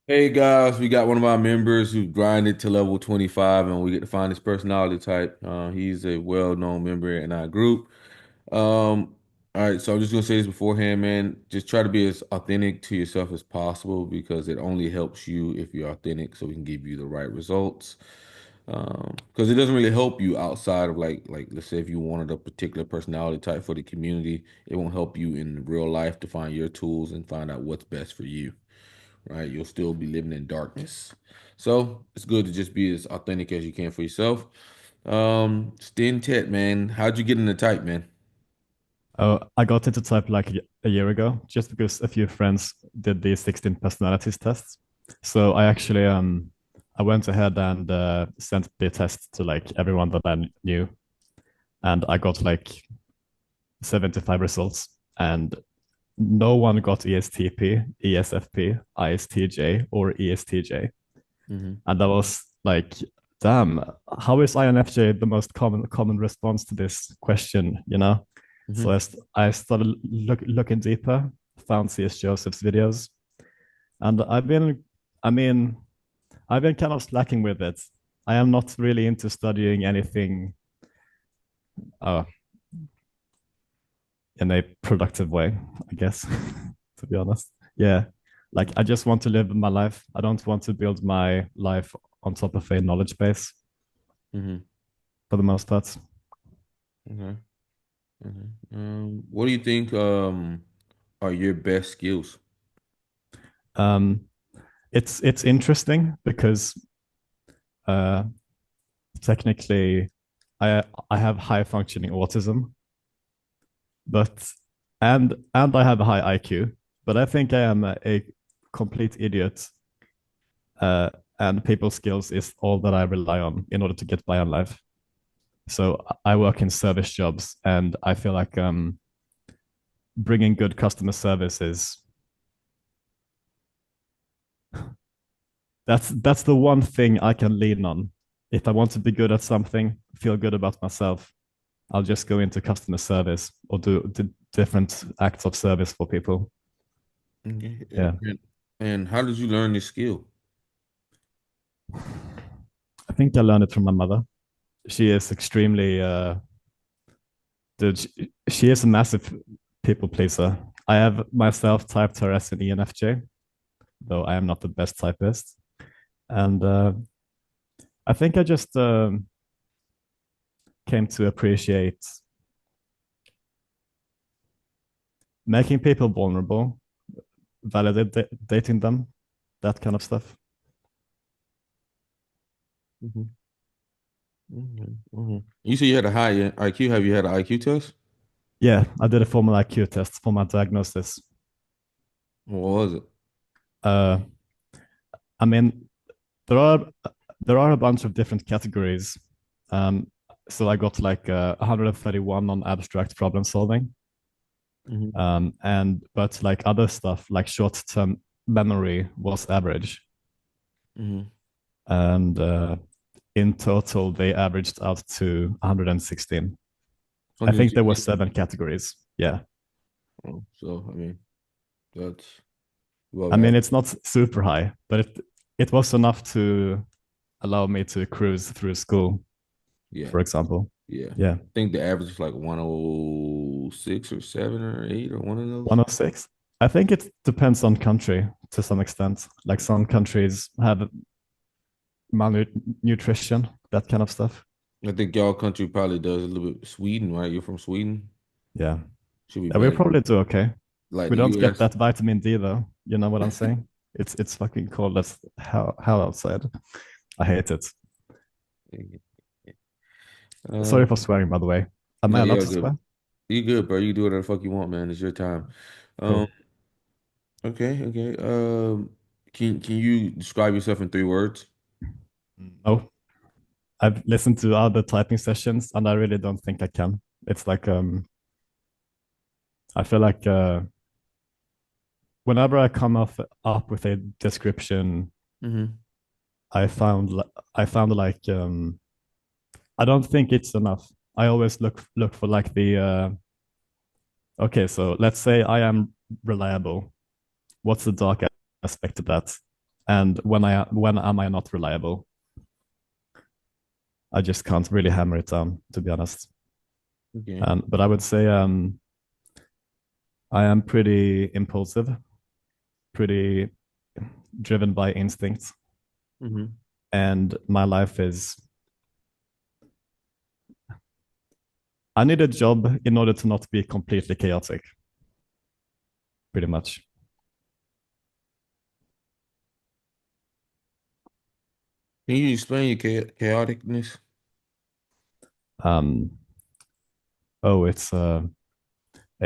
Hey guys, we got one of our members who grinded to level 25 and we get to find his personality type. He's a well-known member in our group. All right, so I'm just gonna say this beforehand, man. Just try to be as authentic to yourself as possible because it only helps you if you're authentic so we can give you the right results. Because it doesn't really help you outside of like let's say if you wanted a particular personality type for the community, it won't help you in real life to find your tools and find out what's best for you, right? You'll still be living in darkness. So it's good to just be as authentic as you can for yourself. Stintet, man, how'd you get in the type, man? Oh, I got into type like a year ago, just because a few friends did the 16 personalities tests. So I went ahead and sent the test to like everyone that I knew, and I got like 75 results, and no one got ESTP, ESFP, ISTJ, or ESTJ. Hmm. And that was like, damn, how is INFJ the most common response to this question, you know? So Hmm. I started looking deeper, found C.S. Joseph's videos, and I mean, I've been kind of slacking with it. I am not really into studying anything uh, in a productive way, I guess, to be honest. Yeah, like I just want to live my life. I don't want to build my life on top of a knowledge base Hmm. for the most part. Okay. Okay. What do you think are your best skills? Um, it's interesting because uh, technically, I have high functioning autism, but and I have a high IQ, but I think I am a complete idiot. Uh, and people skills is all that I rely on in order to get by in life. So I work in service jobs, and I feel like bringing good customer service is that's the one thing I can lean on. If I want to be good at something, feel good about myself, I'll just go into customer service or do different acts of service for people. Okay. Yeah. And how did you learn this skill? I think I learned it from my mother. She is extremely dude, she is a massive people pleaser. I have myself typed her as an ENFJ, though I am not the best typist. And I think I just came to appreciate making people vulnerable, validating them, that kind of stuff. Hmm. You said you had a high IQ. Have you had an IQ test? Yeah, I did a formal IQ test for my diagnosis. What was it? Uh, I mean, there are there are a bunch of different categories. Um, so I got like 131 on abstract problem solving, Hmm. and but like other stuff like short term memory was average, Hmm. and in total they averaged out to 116. I think there were 160. seven categories. Yeah, Oh, so I mean that's above I mean average. it's not super high, but it was enough to allow me to cruise through school, Yeah. for example. Yeah. Yeah, I think the average is like 106 or 7 or 8 or one of those. 106. I think it depends on country to some extent. Like some countries have malnutrition, that kind of stuff. I think y'all country probably does a little bit. Sweden, right? You're from Sweden. Yeah. Should be Yeah, we better. probably do okay. Like We the don't get US. that vitamin D though. You know what I'm saying? It's fucking cold as hell outside. I hate it. Sorry Um, for swearing, by the way. Am no, I allowed you're to good. swear? You good, bro. You do whatever the fuck you want, man. It's your time. Um, Cool. okay, okay. Can you describe yourself in 3 words? No, I've listened to other typing sessions and I really don't think I can. It's like I feel like whenever I come up with a description, Mm-hmm. I found like I don't think it's enough. I always look for like the okay, so let's say I am reliable. What's the dark aspect of that? And when am I not reliable? I just can't really hammer it down, to be honest. Okay. But I would say I am pretty impulsive, pretty driven by instinct, Hmm. and my life is. I need a job in order to not be completely chaotic, pretty much. Can you explain your chaoticness? Um, oh, it's a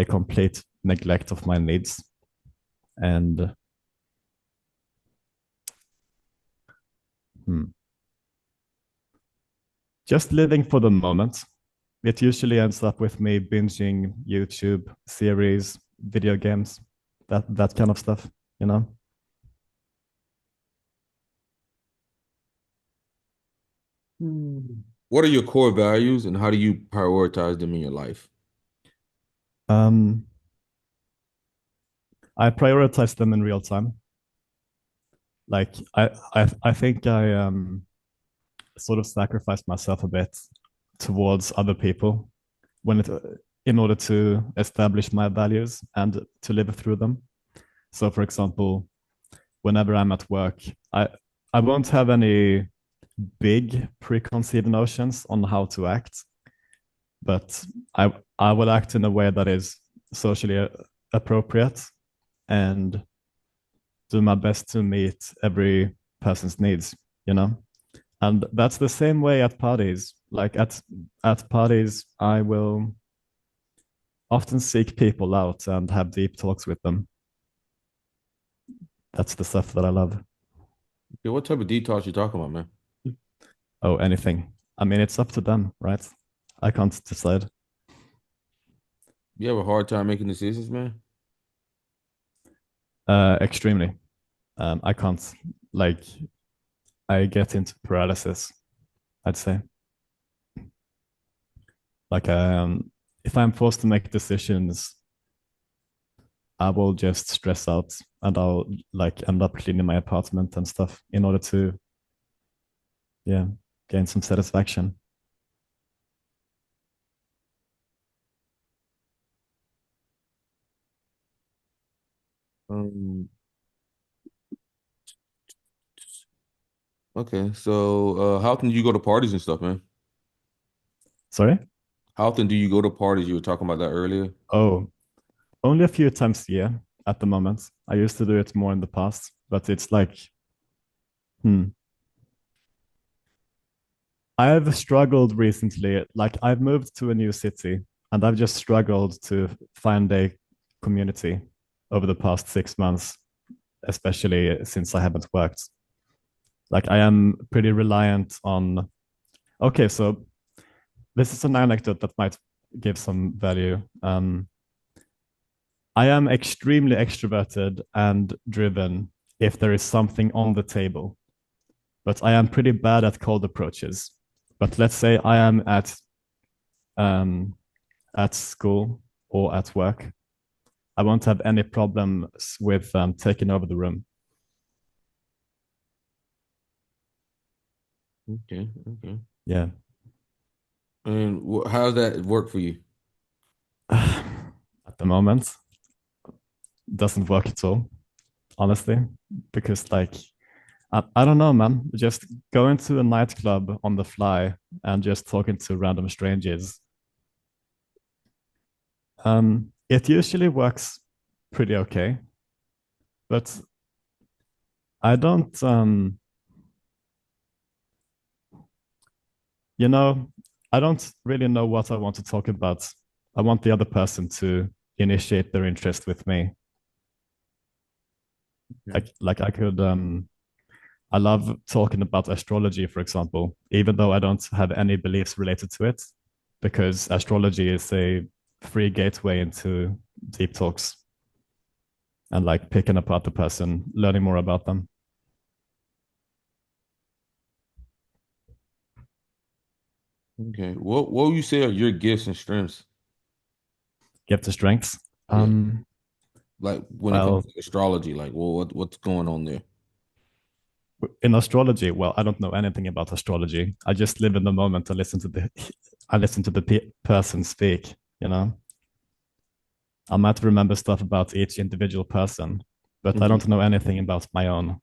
complete neglect of my needs, and hmm, just living for the moment. It usually ends up with me binging YouTube series, video games, that kind of stuff, you know. What are your core values and how do you prioritize them in your life? Um, I prioritize them in real time. Like I think I sort of sacrificed myself a bit towards other people when it in order to establish my values and to live through them. So, for example, whenever I'm at work, I I won't have any big preconceived notions on how to act, but I will act in a way that is socially appropriate and do my best to meet every person's needs, you know? And that's the same way at parties. Like at parties, I will often seek people out and have deep talks with them. That's the stuff that I love. Okay, what type of detox you talking about, man? Oh, anything. I mean, it's up to them, right? I can't decide. You have a hard time making decisions, man? Extremely. I can't like I get into paralysis, I'd say. Like if I'm forced to make decisions, I will just stress out and I'll like end up cleaning my apartment and stuff in order to yeah, gain some satisfaction. Um, okay, so how often do you go to parties and stuff, man? Sorry? How often do you go to parties? You were talking about that earlier. Oh, only a few times a year at the moment. I used to do it more in the past, but it's like hmm. I've struggled recently. Like I've moved to a new city and I've just struggled to find a community over the past 6 months, especially since I haven't worked. Like I am pretty reliant on okay, so this is an anecdote that might give some value. I am extremely extroverted and driven if there is something on the table, but I am pretty bad at cold approaches. But let's say I am um, at school or at work, I won't have any problems with taking over the room. Okay, okay. Yeah. And how's that work for you? At the moment, doesn't work at all, honestly, because like I don't know, man. Just going to a nightclub on the fly and just talking to random strangers. It usually works pretty okay, but I don't. You know, I don't really know what I want to talk about. I want the other person to initiate their interest with me. Okay. Like I could. I love talking about astrology, for example, even though I don't have any beliefs related to it, because astrology is a free gateway into deep talks and like picking apart the person, learning more about them. Okay. What would you say are your gifts and strengths? Give the strengths. Yeah. Um, Like when it comes well, to astrology, like what's going on there? In astrology, well, I don't know anything about astrology. I just live in the moment and listen to the I listen to the person speak, you know. I might remember stuff about each individual person, but I Hmm. don't know anything about my own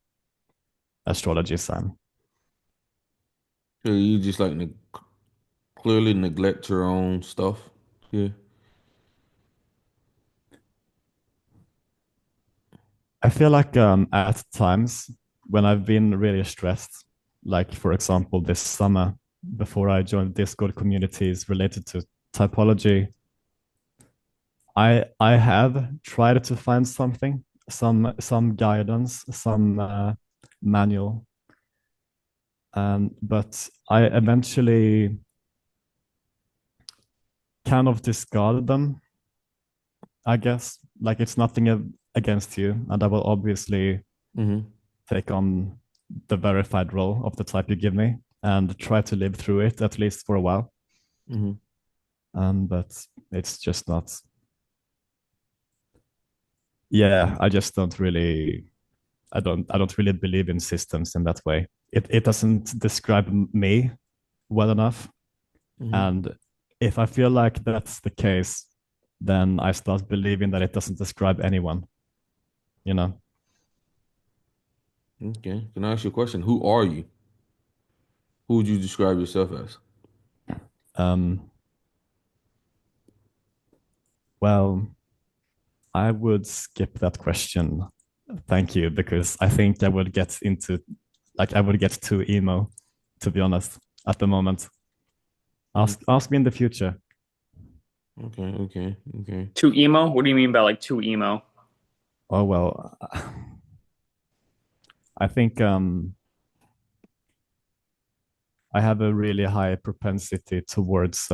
astrology sign. So you just like clearly neglect your own stuff. Yeah. I feel like at times when I've been really stressed, like for example this summer before I joined Discord communities related to typology, I have tried to find something, some guidance, some manual, but I eventually kind of discarded them. I guess like it's nothing against you, and I will obviously Hmm. take on the verified role of the type you give me and try to live through it at least for a while. Hmm. But it's just not. Yeah, I just don't really. I don't really believe in systems in that way. It doesn't describe me well enough, Hmm. and if I feel like that's the case, then I start believing that it doesn't describe anyone. You know. Okay. Can I ask you a question? Who are you? Who would you describe yourself as? Um. Well, I would skip that question. Thank you, because I think I would get into like I would get too emo, to be honest, at the moment. Hmm. Ask me in the future. Okay. Okay. Okay. Too emo? What do you mean by like too emo? Oh well, I think I have a really high propensity towards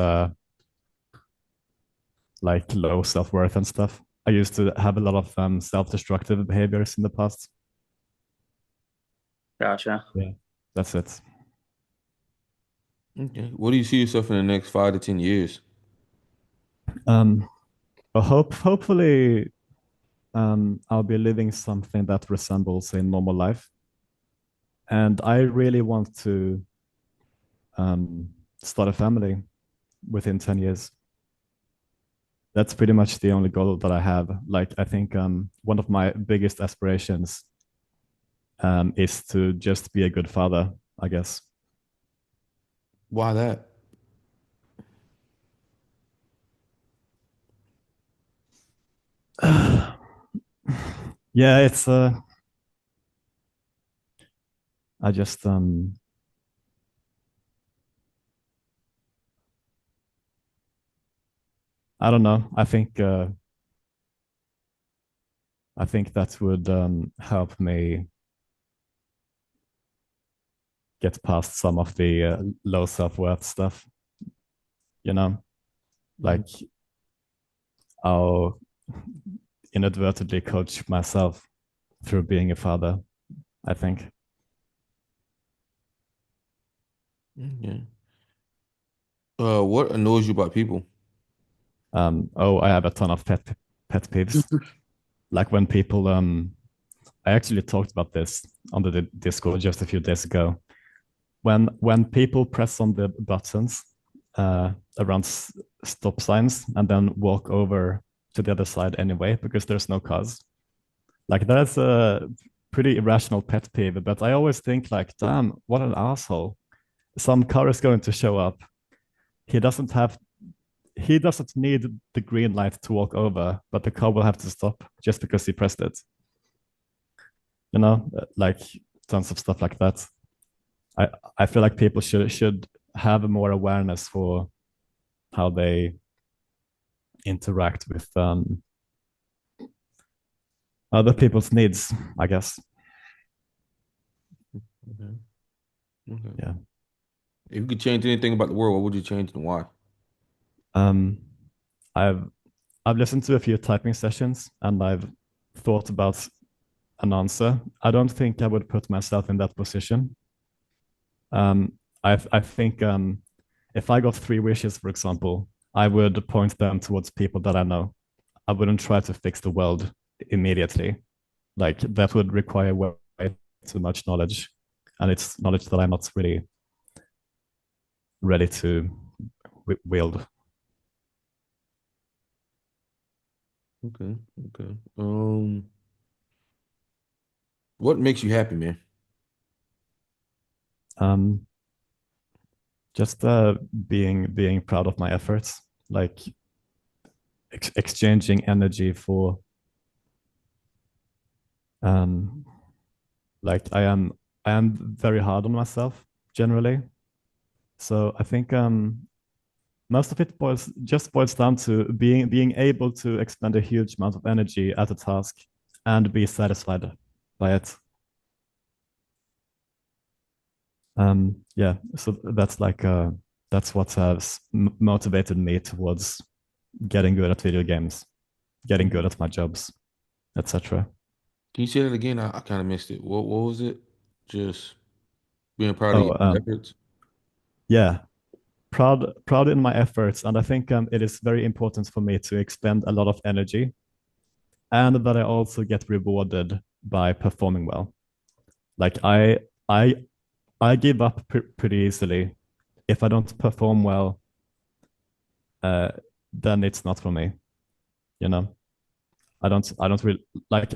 like low self-worth and stuff. I used to have a lot of self-destructive behaviors in the past. Gotcha. Yeah, that's it. Okay. What do you see yourself in the next 5 to 10 years? Um, but hopefully I'll be living something that resembles a normal life. And I really want to um, start a family within 10 years. That's pretty much the only goal that I have. Like, I think one of my biggest aspirations is to just be a good father, I guess. Why that? Yeah, it's, I just, I don't know. I think that would help me get past some of the low self worth stuff, you know? Hmm. Like, I'll inadvertently coach myself through being a father, I think. Okay. What annoys you about people? Oh, I have a ton of pet peeves. Like when people, I actually talked about this on the Discord just a few days ago. When people press on the buttons around stop signs and then walk over to the other side anyway because there's no cars. Like that's a pretty irrational pet peeve. But I always think like, damn, what an asshole. Some car is going to show up. He doesn't have he doesn't need the green light to walk over, but the car will have to stop just because he pressed it. Like tons of stuff like that. I I feel like people should have more awareness for how they interact with other people's needs. I guess. Okay. Okay. Yeah. If you could change anything about the world, what would you change and why? Um, I've I've listened to a few typing sessions and I've thought about an answer. I don't think I would put myself in that position. Um, I think if I got three wishes, for example, I would point them towards people that I know. I wouldn't try to fix the world immediately. Like that would require way too much knowledge. and it's knowledge that I'm not really ready to wield. Okay. Okay. What makes you happy, man? Um, just being proud of my efforts, like exchanging energy for um, like I am very hard on myself generally. So I think most of it boils down to being able to expend a huge amount of energy at a task and be satisfied by it. Yeah, so that's what has motivated me towards getting good at video games, getting good at my jobs, etc. Can you say that again? I kind of missed it. What was it? Just being proud of Oh, your efforts. yeah, proud in my efforts, and I think it is very important for me to expend a lot of energy, and that I also get rewarded by performing well. Like I I give up pretty easily if I don't perform well. Uh, then it's not for me. You know, I don't really like.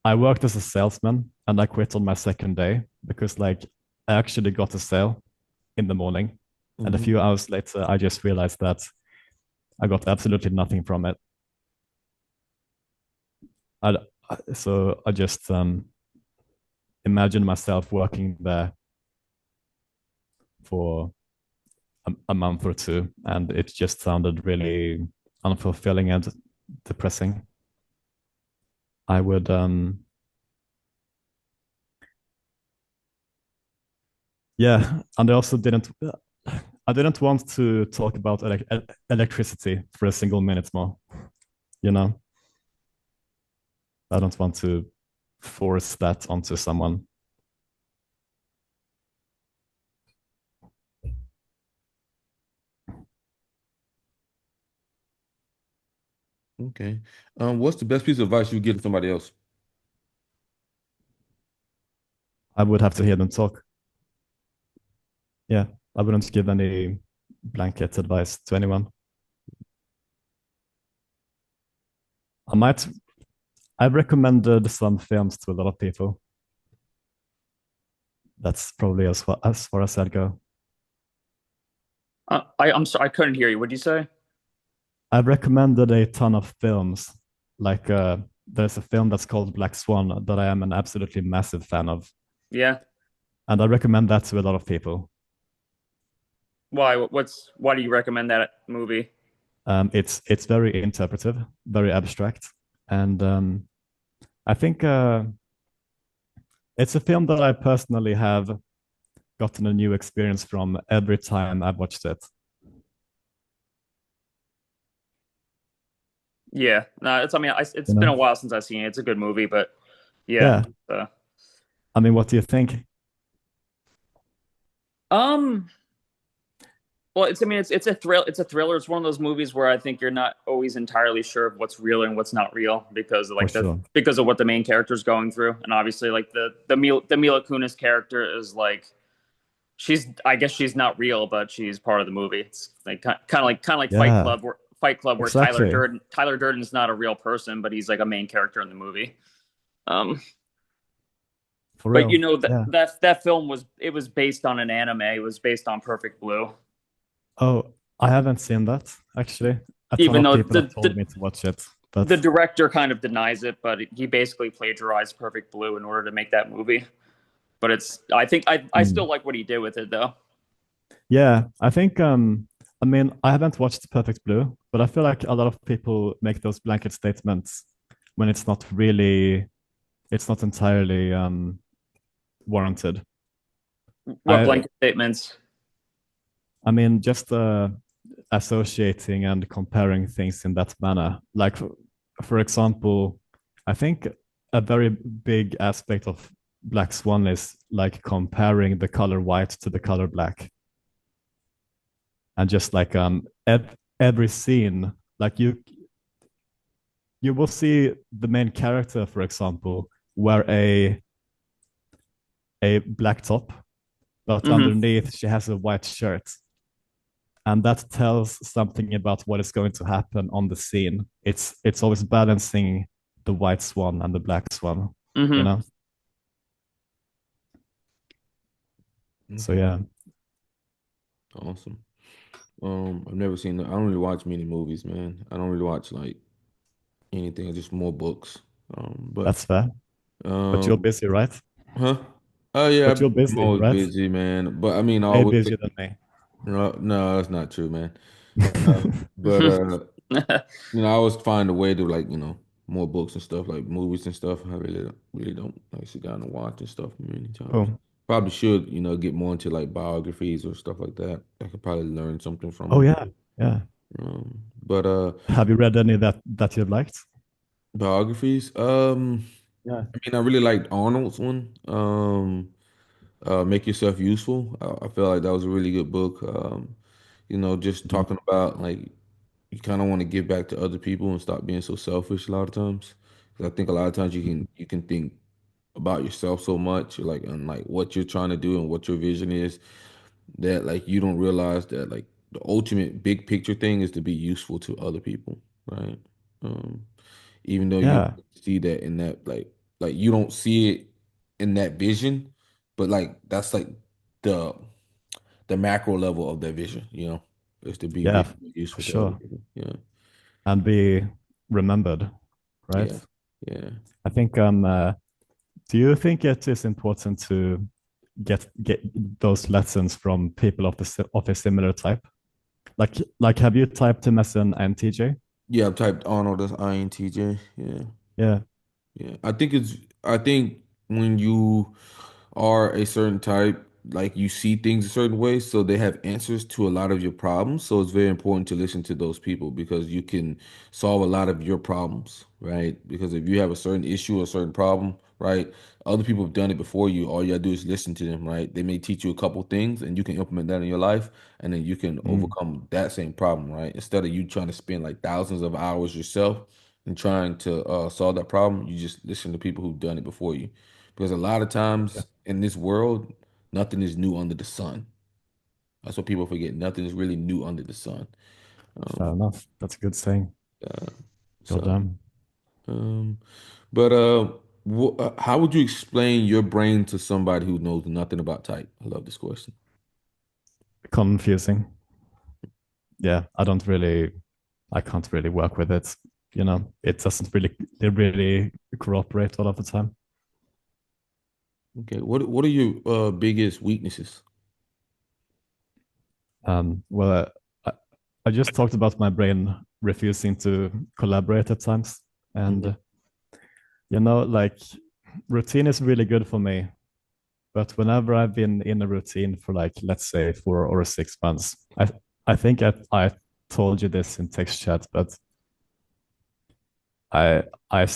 I worked as a salesman and I quit on my second day because I actually got a sale in the morning, and a Hmm. few hours later I just realized that I got absolutely nothing from it. I, so I just imagine myself working there for a month or two, and it just sounded really unfulfilling and depressing. I would yeah, and I didn't want to talk about electricity for a single minute more. You know, I don't want to force that onto someone. Okay. What's the best piece of advice you give to somebody else? I would have to hear them talk. Yeah, I wouldn't give any blanket advice to anyone. I might. I've recommended some films to a lot of people. That's probably as far as I'd go. I'm sorry, I couldn't hear you. What'd you say? I've recommended a ton of films. Like there's a film that's called Black Swan that I am an absolutely massive fan of, Yeah. and I recommend that to a lot of people. Why? Why do you recommend that movie? It's very interpretive, very abstract, and I think it's a film that I personally have gotten a new experience from every time I've watched it. Yeah. No, I mean, it's You been know? a while since I've seen it. It's a good movie, but yeah. Yeah. Uh, I mean, what do you think? um. Well, I mean, it's a thrill. It's a thriller. It's one of those movies where I think you're not always entirely sure of what's real and what's not real because of For sure. because of what the main character's going through, and obviously, like the Mila Kunis character is like she's I guess she's not real, but she's part of the movie. It's like kind of like Yeah, Fight Club, where exactly. Tyler Durden's not a real person, but he's like a main character in the movie. Um, For but you real. know Yeah. that film was based on an anime. It was based on Perfect Blue. Oh, I haven't seen that actually. A ton Even of though people have told me to watch it, but the director kind of denies it, but he basically plagiarized Perfect Blue in order to make that movie. But I still mm, like what he did with it though. yeah, I think I mean, I haven't watched Perfect Blue, but I feel like a lot of people make those blanket statements when it's not entirely warranted. What I blanket statements? I mean, just associating and comparing things in that manner. Like, for example, I think a very big aspect of Black Swan is like comparing the color white to the color black, and just like every scene, like you will see the main character, for example, wear a black top, but Hmm. underneath she has a white shirt. And that tells something about what is going to happen on the scene. It's always balancing the white swan and the black swan, you Hmm. know? So Okay, yeah, awesome. I've never seen. I don't really watch many movies, man. I don't really watch like anything. Just more books. But that's fair. But you're um, busy, right? huh? Oh yeah, But you're I'm busy, always right? busy, man. But I mean, I Way always busier than me. no, no, that's not true, man. But I always find a way to like, more books and stuff, like movies and stuff. I really don't like sit down and watch and stuff many times. Cool. Probably should, get more into like biographies or stuff like that. I could probably learn something from Oh them. yeah, yeah. But Have you read any that you liked? biographies, Yeah. I mean, I really liked Arnold's one. Make Yourself Useful. I feel like that was a really good book. Just Mhm. talking about like you kind of want to give back to other people and stop being so selfish a lot of times. 'Cause I think a lot of times you can think about yourself so much, like and like what you're trying to do and what your vision is, that like you don't realize that like the ultimate big picture thing is to be useful to other people, right? Um, Even though you Yeah, don't see that in that like you don't see it in that vision, but like that's like the the macro level of that vision, is to be yeah, really for useful to other sure. people. Yeah, And be remembered, right? yeah, yeah. I think do you think it is important to get those lessons from people of of a similar type? Like have you typed him as an INTJ? Yeah, I've typed Arnold as INTJ. Yeah. Yeah. Yeah, I think when you are a certain type, like you see things a certain way, so they have answers to a lot of your problems. So it's very important to listen to those people because you can solve a lot of your problems, right? Because if you have a certain issue or a certain problem, right, other people have done it before you. All you gotta do is listen to them, right? They may teach you a couple things and you can implement that in your life, and then you can Mm, overcome that same problem, right? Instead of you trying to spend like thousands of hours yourself and trying to solve that problem, you just listen to people who've done it before you. Because a lot of yeah, times in this world, nothing is new under the sun. That's what people forget. Nothing is really new under the sun. fair Um, enough. That's a good saying. uh, Well so, done. um, but how would you explain your brain to somebody who knows nothing about type? I love this question. Confusing. Yeah, I can't really work with it. It doesn't really cooperate all of the time. Okay, what are your biggest weaknesses? Well, I just talked about my brain refusing to collaborate at times. Hmm. And, like routine is really good for me. But whenever I've been in a routine for like, let's say 4 or 6 months, I think I told you this in text chat, but I, I,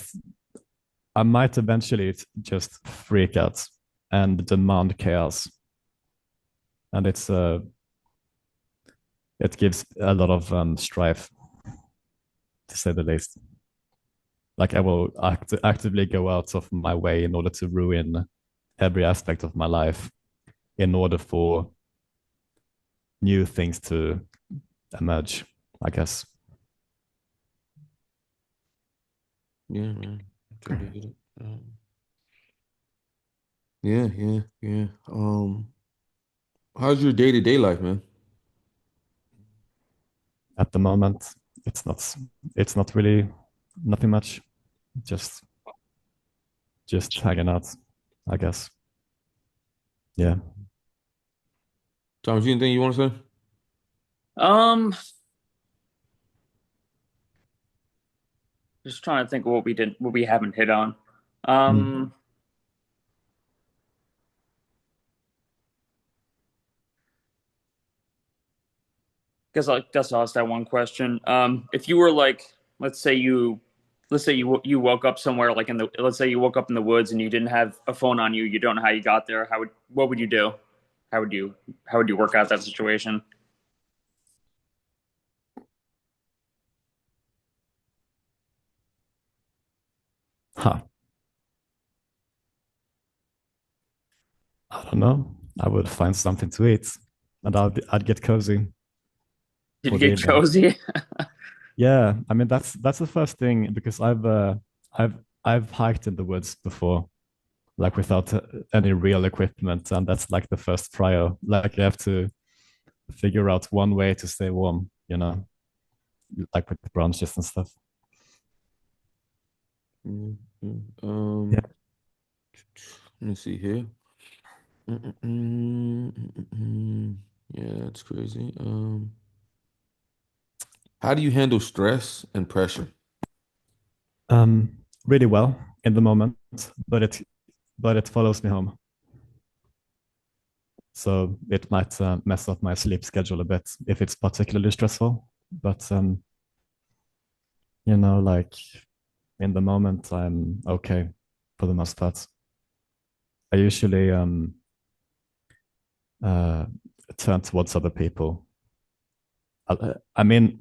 I might eventually just freak out and demand chaos. And it gives a lot of strife, to say the least. Like I will actively go out of my way in order to ruin every aspect of my life in order for new things to emerge, I guess. Yeah, man, I totally get it. Yeah, yeah, yeah. How's your day-to-day life, man? At the moment, it's not it's not really nothing much. Just just hanging out, I guess. Yeah. Thomas, you anything you want to say? Um, just trying to think of what we haven't hit on. Mm. Um, guess I'll ask that one question. If you were like, let's say you, you woke up somewhere like let's say you woke up in the woods and you didn't have a phone on you, you don't know how you got there. What would you do? How would you, how would you work out that situation? Huh. I don't know. I would find something to eat, and I'd get cozy Did you for the get evening. cozy? Yeah, I mean that's the first thing because I've I've hiked in the woods before, like without any real equipment, and that's like the first trial. Like you have to figure out one way to stay warm, like with the branches and stuff. Mhm. Yeah. Let me see here. Mm-mm. Yeah, it's crazy. How do you handle stress and pressure? Really well in the moment, but it follows me home. So it might mess up my sleep schedule a bit if it's particularly stressful. But like in the moment, I'm okay for the most part. I usually uh, turn towards other people. I mean,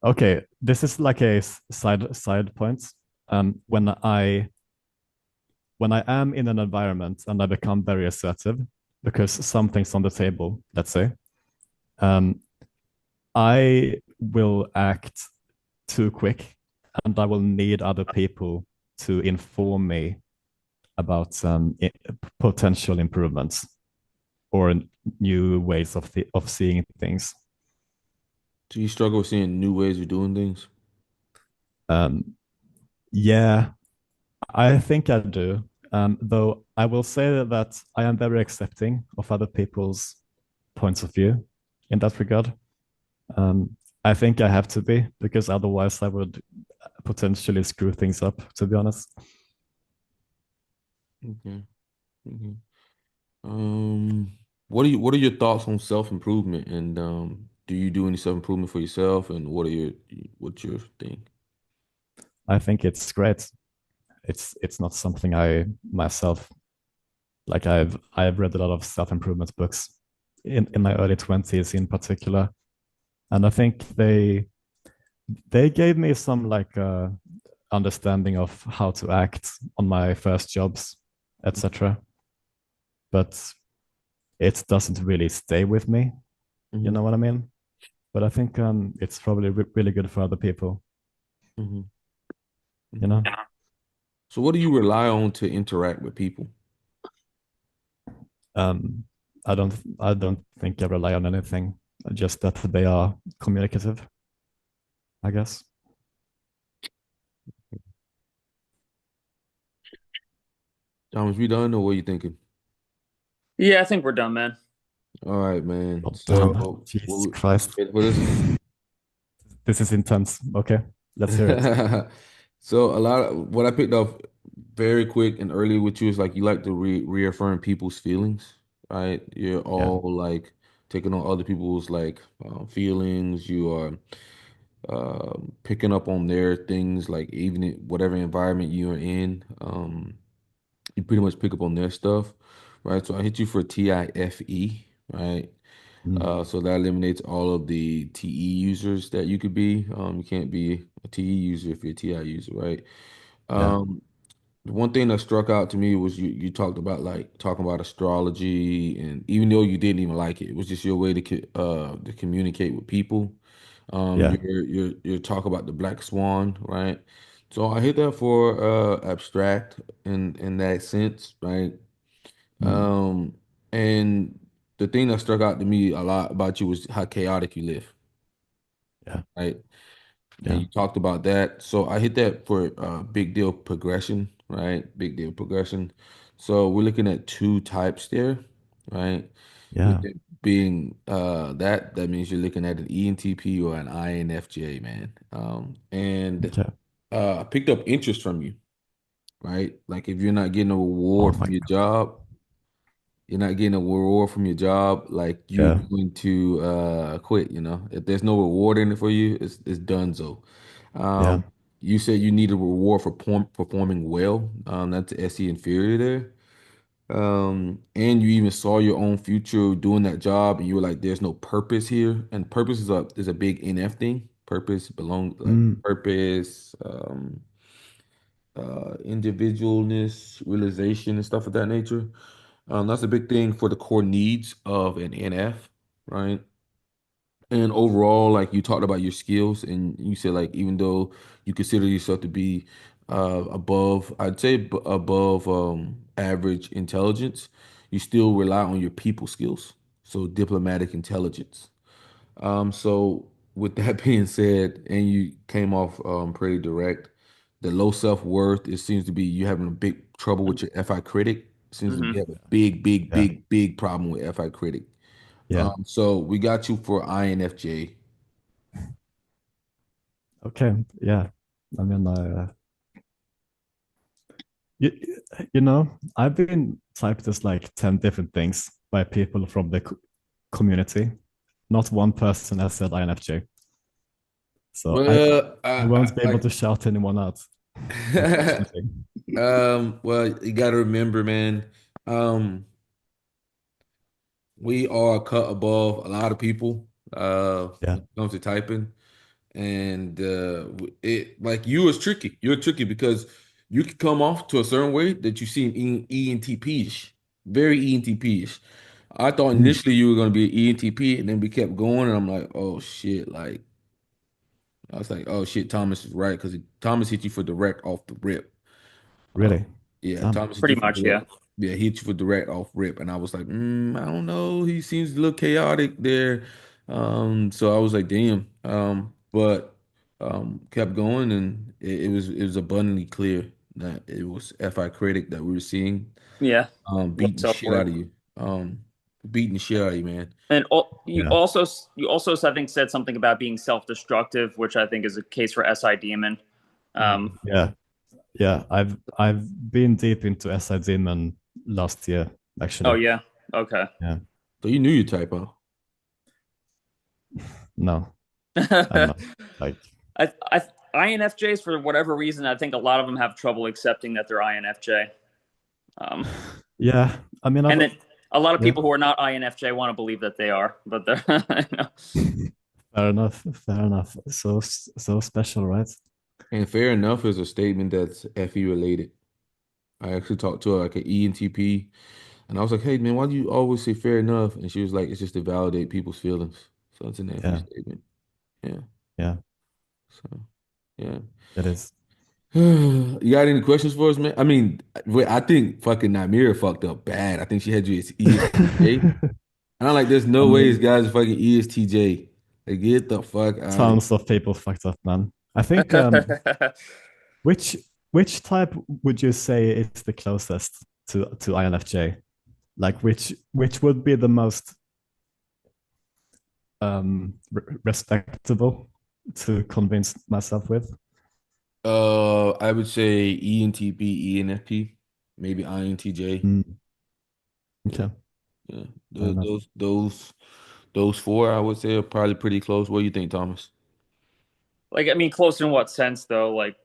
okay, this is like a side point. When I am in an environment and I become very assertive because something's on the table, let's say, um, I will act too quick and I will need other people to inform me about potential improvements or new ways of seeing things. Do you struggle with seeing new ways of doing things? Um, yeah, I think I do. Though I will say that I am very accepting of other people's points of view in that regard. I think I have to be because otherwise I would potentially screw things up, to be honest. Okay. Okay. Um, what are your thoughts on self-improvement and do you do any self-improvement for yourself and what's your thing? I think it's great. It's not something I myself like. I've read a lot of self-improvement books in my early 20s in particular, and I think they gave me some like understanding of how to act on my first jobs, etc. But it doesn't really stay with me. You Hmm. know what I mean? But I think it's probably really good for other people. Hmm. You Hmm. know, So what do you rely on to interact with people? um, I don't think I rely on anything. Just that they are communicative, I guess. Thomas, we done or what are you thinking? Yeah, I think we're done, man. All right, man. Well done. So Jesus Christ, what is this is intense. Okay, let's hear it. so a lot of what I picked up very quick and early with you is like you like to reaffirm people's feelings, right? You're Yeah. all like taking on other people's like feelings. You are picking up on their things, like even in whatever environment you are in. You pretty much pick up on their stuff, right? So I hit you for TIFE, right? Mm. So that eliminates all of the TE users that you could be. You can't be a TE user if you're a TI user, right? Yeah. Um, the one thing that struck out to me was you talked about like talking about astrology, and even though you didn't even like it, it was just your way to communicate with people. Yeah. Your talk about the black swan, right? So I hit that for abstract in that sense, right? Mm. Um, and the thing that struck out to me a lot about you was how chaotic you live, Yeah. right? And Yeah. you talked about that. So I hit that for big deal progression, right? Big deal progression. So we're looking at two types there, right? With Yeah. it being that means you're looking at an ENTP or an INFJ, man. And Okay. I picked up interest from you, right? Like if you're not getting a Oh reward my from your God. job, you're not getting a reward from your job, like you're Yeah. going to quit, you know. If there's no reward in it for you, it's done so. Yeah. Um, you said you need a reward for performing well. That's SE inferior there. And you even saw your own future doing that job, and you were like, "There's no purpose here." And purpose is a big NF thing. Purpose belong like Mm. purpose. individualness, realization, and stuff of that nature. That's a big thing for the core needs of an NF, right? And overall, like you talked about your skills, and you said like even though you consider yourself to be above, I'd say above average intelligence, you still rely on your people skills, so diplomatic intelligence. So with that being said, and you came off pretty direct, the low self-worth, it seems to be you having a big trouble with your FI critic. It seems to be Hmm. have a big, big, Yeah. big, big problem with FI critic. Yeah. So we got you for INFJ. Okay. Yeah. I mean, you, you know, I've been typed as like 10 different things by people from the community. Not one person has said INFJ. So Well, I won't be able like, to shout anyone out, unfortunately. well, you got to remember, man, we are cut above a lot of people, Yeah. when it comes to typing. And it like you is tricky. You're tricky because you could come off to a certain way that you seem ENTP-ish, very ENTP-ish. I thought Mm, initially you were going to be an ENTP, and then we kept going, and I'm like, oh shit, like I was like, oh shit, Thomas is right because Thomas hit you for direct off the rip. Uh, really? yeah, Damn. Thomas hit Pretty you for much, direct. yeah. Yeah, he hit you for direct off rip, and I was like, I don't know. He seems a little chaotic there. So I was like, damn. But kept going, and it was abundantly clear that it was FI critic that we were seeing, Yeah. Low beating the shit self-worth. out of you. Beating the shit out of you, man. And Yeah. you also I think said something about being self-destructive, which I think is a case for SI demon. Um, Mm. Yeah. Yeah. I've been deep into SI Demon last year, oh actually. yeah, okay. Yeah. So you knew your typo. No, I'm I not. Like, I INFJs for whatever reason, I think a lot of them have trouble accepting that they're INFJ. Um, yeah. I mean, and then a lot of yeah. people who are not INFJ want to believe that they are, but they're you know. Fair enough. Fair enough. So special, right? And fair enough is a statement that's FE related. I actually talked to her like an ENTP, and I was like, "Hey man, why do you always say fair enough?" And she was like, "It's just to validate people's feelings." So it's an FE Yeah. statement. Yeah. Yeah. So yeah. It is. You got any questions for us, man? I mean, wait, I think fucking Nymeria fucked up bad. I think she had you as ESTJ. I don't like. There's I no ways mean, guys are fucking ESTJ. Like, get the fuck out of tons of people fucked up, man. I think which which type would you say is the closest to INFJ? Like which would be the most respectable to convince myself with? I would say ENTP, ENFP, maybe INTJ. Mm, Yeah, okay, yeah. fair Those enough. those those those four, I would say, are probably pretty close. What do you think, Thomas? like I mean, close in what sense though? Like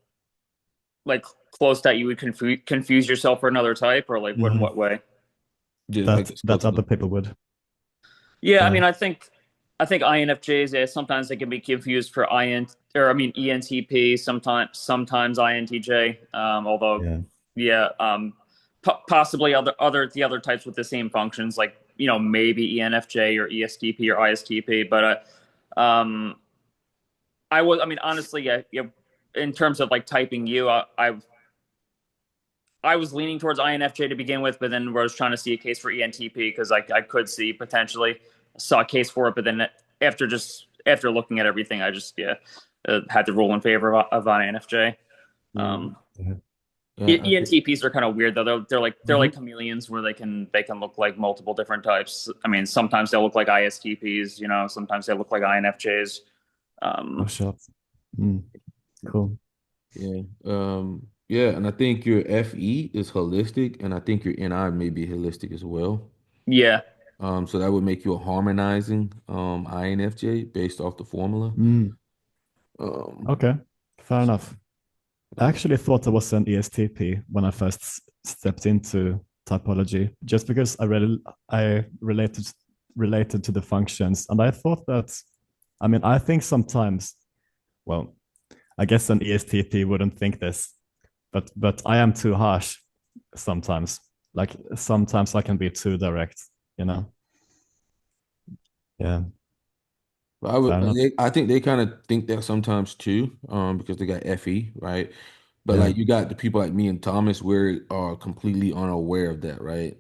close that you would confuse yourself for another type, or like what in Yeah, what way? Yeah, like that it's close that other enough. people would. Yeah, I Yeah, mean, I think INFJs sometimes they can be confused for IN or I mean ENTP, sometimes INTJ. Although yeah, yeah, possibly the other types with the same functions, like maybe ENFJ or ESTP or ISTP. But I mean honestly, yeah, in terms of like typing you, I was leaning towards INFJ to begin with, but then I was trying to see a case for ENTP because I could see potentially saw a case for it, but then after looking at everything, I just had to rule in favor of INFJ. Mm, Um, yeah. yeah, ENTPs are kind of weird though. They're like Mhm. chameleons where they can look like multiple different types. I mean, sometimes they'll look like ISTPs, sometimes they look like INFJs. Oh, Um, shit. Mm, cool. yeah, yeah, and I think your FE is holistic, and I think your NI may be holistic as well. yeah, So that would make you a harmonizing INFJ based off the formula. Mm, Um, okay, fair enough. I um, actually thought I was an ESTP when I first stepped into typology, just because I related to the functions, and I thought that, I mean, I think sometimes, well, I guess an ESTP wouldn't think this, but I am too harsh sometimes. Like sometimes I can be too direct, you know. Yeah, But fair enough. I think they kind of think that sometimes too, because they got FE, right? But Yeah. like you got the people like me and Thomas, we are completely unaware of that, right?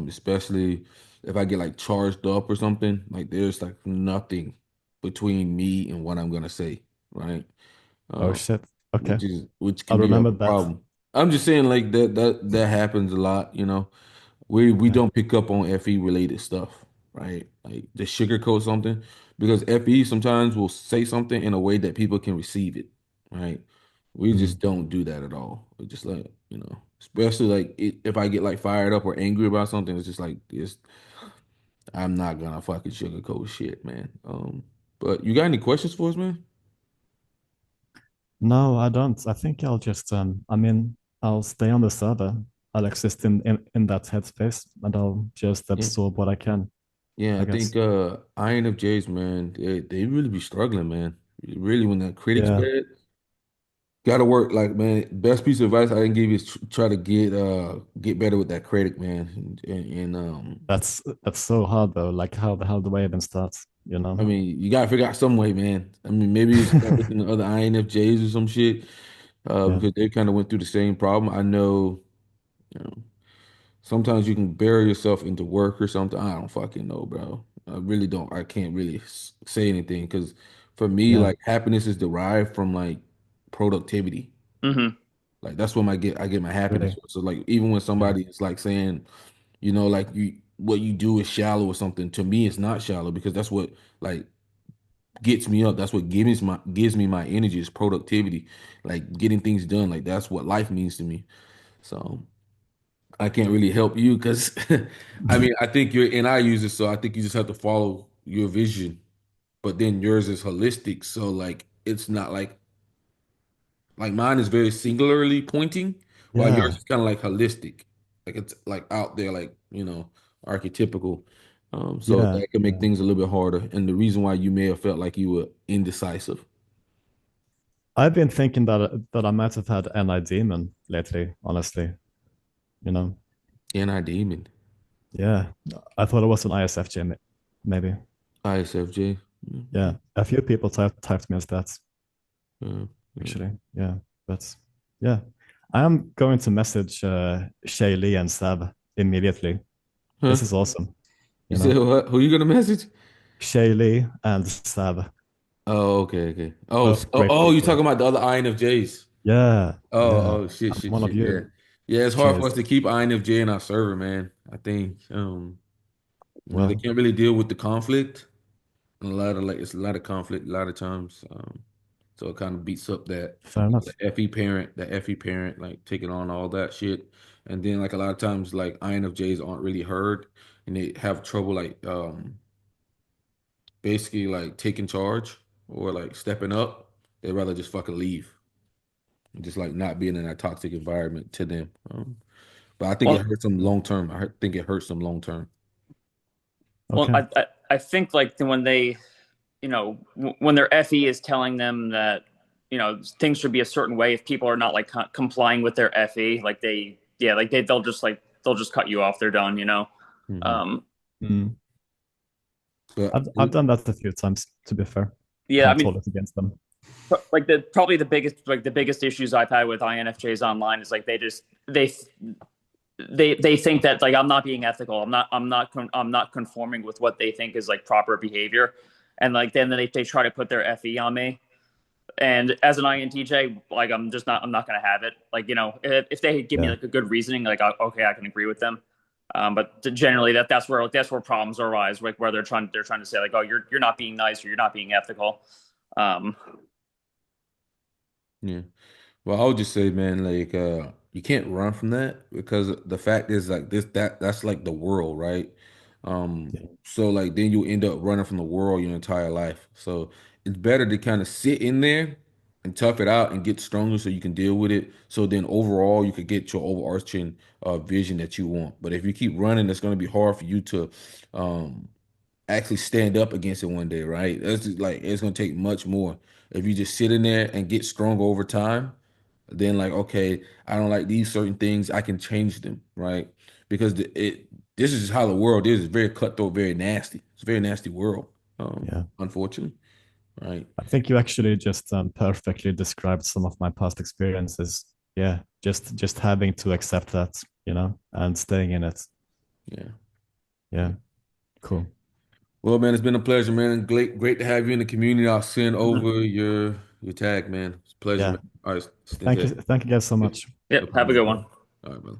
Especially if I get like charged up or something, like there's like nothing between me and what I'm gonna say, right? Oh Um, shit. Okay. which I'll can be a remember that. problem. I'm just saying like that happens a lot, you know. We Yeah. don't pick up on FE related stuff, right? Like the sugarcoat something because FE sometimes will say something in a way that people can receive it, right? We Mm. just don't do that at all. We just like, especially like if I get like fired up or angry about something, it's just like this. I'm not gonna fucking sugarcoat shit, man. But you got any questions for us, man? No, I don't. I think I'll just I mean, I'll stay on the server. I'll exist in that headspace and I'll just Yeah, absorb what I can, yeah. I I think guess. INFJs, man, they really be struggling, man. Really, when that critic's Yeah. bad. Gotta work like man. Best piece of advice I can give you is try to get better with that credit, man. That's so hard though. Like how the hell do I even start, you I know? mean, you gotta figure out some way, man. I mean, maybe you start listening to other INFJs or some shit, Yeah. because they kind of went through the same problem. I know, you know, sometimes you can bury yourself into work or something. I don't fucking know, bro. I really don't. I can't really say anything because for me, Yeah. like happiness is derived from like productivity. Hmm. Like that's where I get my happiness Really. from. So like even when Yeah. somebody is like saying, like you what you do is shallow or something, to me it's not shallow because that's what like gets me up. That's what gives me my energy is productivity. Like getting things done. Like that's what life means to me. So I can't really help you because I mean I think you're and I use it, so I think you just have to follow your vision. But then yours is holistic. So like it's not like mine is very singularly pointing, while yours Yeah. is kind of like holistic. Like it's like out there, like, archetypical. So Yeah. that can make Yeah. things a little bit harder. And the reason why you may have felt like you were indecisive. I've been thinking that I might have had NI demon lately, honestly, you know. Anti-demon. Yeah. I thought it was an ISFJ maybe. ISFJ. Yeah. A few people typed me as that, Yeah, yeah. actually. Yeah. But yeah. I am going to message Shaylee and Sab immediately. Huh? This is awesome, You you said know. what? Who you gonna message? Shaylee and Sab, Oh, okay, okay. Oh, both great you talking people. about the other INFJs. Yeah. Yeah. Oh, shit, I'm shit, one of shit. Yeah. you. Yeah, it's hard for us Cheers. to keep INFJ in our server, man. I think they Well, can't really deal with the conflict. And a lot of like it's a lot of conflict a lot of times. So it kind of beats up that fair enough. FE parent, like taking on all that shit. And then like a lot of times like INFJs aren't really heard and they have trouble like basically like taking charge or like stepping up. They'd rather just fucking leave. And just like not being in that toxic environment to them. But I think it Well, hurts them long term. think it hurts them long term. well, Okay. I think like when they, when their FE is telling them that, things should be a certain way, if people are not like complying with their FE, like they'll just cut you off. They're done, Hmm. Um, Mm. But I've done that a few times, to be fair. yeah, I Can't mean, hold it against them. like the biggest issues I've had with INFJs online is like they think that like I'm not being ethical. I'm not conforming with what they think is like proper behavior, and like then they try to put their FE on me. And as an INTJ, like I'm not gonna have it. Like if they give me Yeah. like a good reasoning, like okay, I can agree with them. But generally, that's where problems arise, like where they're trying to say like, oh, you're not being nice or you're not being ethical. Um, yeah. Well, I would just say, man, like you can't run from that because the fact is like that's like the world, right? Yeah. So like then you end up running from the world your entire life. So it's better to kind of sit in there and tough it out and get stronger so you can deal with it. So then overall you could get your overarching vision that you want. But if you keep running, it's going to be hard for you to um actually stand up against it one day, right? That's just, like it's going to take much more. If you just sit in there and get stronger over time, then like, okay, I don't like these certain things, I can change them, right? Because this is how the world is. It's very cutthroat, very nasty. It's a very nasty world, Yeah. unfortunately, right? I think you actually just perfectly described some of my past experiences. Yeah, just having to accept that, and staying in it. Yeah. Yeah, cool. Well, man, it's been a pleasure, man. Great to have you in the community. I'll send over your tag, man. It's a pleasure, Yeah, man. All right, thank you, Stintet. thank you guys so much. No Yep. Have a problem, good man. one. All right, brother.